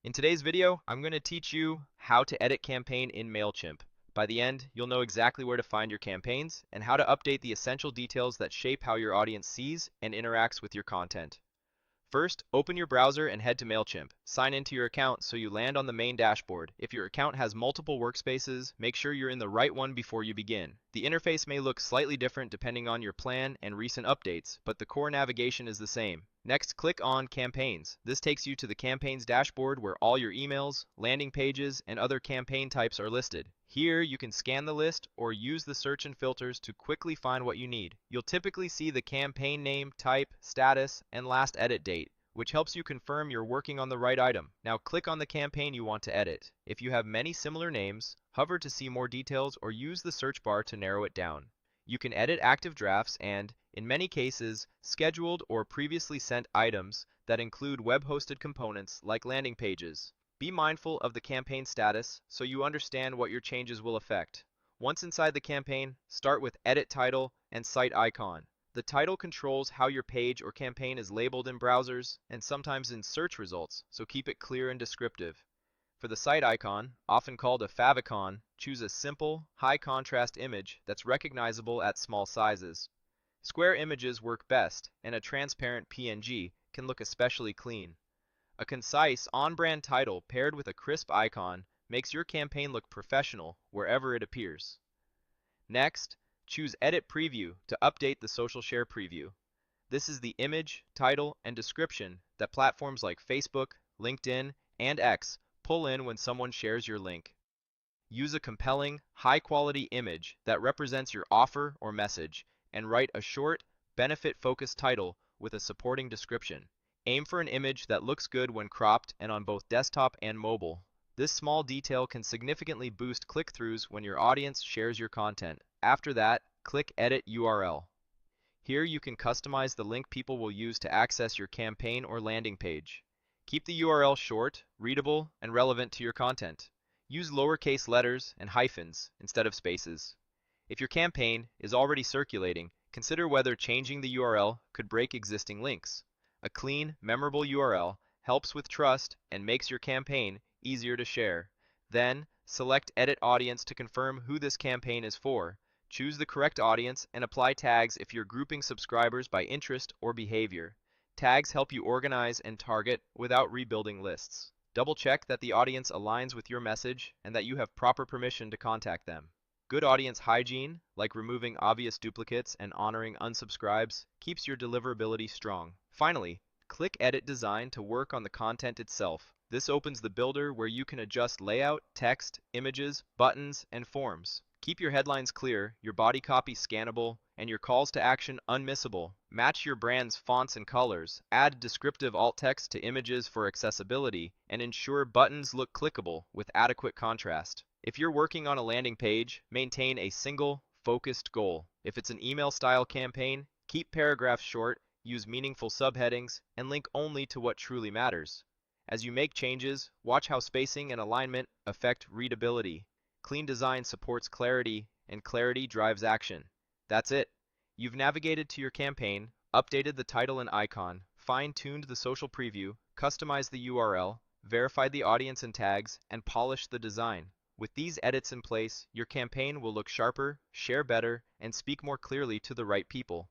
In today's video, I'm going to teach you how to edit campaign in Mailchimp. By the end, you'll know exactly where to find your campaigns and how to update the essential details that shape how your audience sees and interacts with your content. First, open your browser and head to Mailchimp. Sign into your account so you land on the main dashboard. If your account has multiple workspaces, make sure you're in the right one before you begin. The interface may look slightly different depending on your plan and recent updates, but the core navigation is the same. Next, click on Campaigns. This takes you to the Campaigns dashboard where all your emails, landing pages, and other campaign types are listed. Here, you can scan the list or use the search and filters to quickly find what you need. You'll typically see the campaign name, type, status, and last edit date, which helps you confirm you're working on the right item. Now click on the campaign you want to edit. If you have many similar names, hover to see more details or use the search bar to narrow it down. You can edit active drafts and, in many cases, scheduled or previously sent items that include web-hosted components like landing pages. Be mindful of the campaign status so you understand what your changes will affect. Once inside the campaign, start with Edit Title and Site Icon. The title controls how your page or campaign is labeled in browsers and sometimes in search results, so keep it clear and descriptive. For the site icon, often called a favicon, choose a simple, high-contrast image that's recognizable at small sizes. Square images work best, and a transparent PNG can look especially clean. A concise, on-brand title paired with a crisp icon makes your campaign look professional wherever it appears. Next, choose Edit Preview to update the social share preview. This is the image, title, and description that platforms like Facebook, LinkedIn, and X pull in when someone shares your link. Use a compelling, high-quality image that represents your offer or message, and write a short, benefit-focused title with a supporting description. Aim for an image that looks good when cropped and on both desktop and mobile. This small detail can significantly boost click-throughs when your audience shares your content. After that, click Edit URL. Here you can customize the link people will use to access your campaign or landing page. Keep the URL short, readable, and relevant to your content. Use lowercase letters and hyphens instead of spaces. If your campaign is already circulating, consider whether changing the URL could break existing links. A clean, memorable URL helps with trust and makes your campaign easier to share. Then, select Edit Audience to confirm who this campaign is for. Choose the correct audience and apply tags if you're grouping subscribers by interest or behavior. Tags help you organize and target without rebuilding lists. Double check that the audience aligns with your message and that you have proper permission to contact them. Good audience hygiene, like removing obvious duplicates and honoring unsubscribes, keeps your deliverability strong. Finally, click Edit Design to work on the content itself. This opens the builder where you can adjust layout, text, images, buttons, and forms. Keep your headlines clear, your body copy scannable, and your calls to action unmissable. Match your brand's fonts and colors, add descriptive alt text to images for accessibility, and ensure buttons look clickable with adequate contrast. If you're working on a landing page, maintain a single, focused goal. If it's an email-style campaign, keep paragraphs short, use meaningful subheadings, and link only to what truly matters. As you make changes, watch how spacing and alignment affect readability. Clean design supports clarity, and clarity drives action. That's it. You've navigated to your campaign, updated the title and icon, fine-tuned the social preview, customized the URL, verified the audience and tags, and polished the design. With these edits in place, your campaign will look sharper, share better, and speak more clearly to the right people.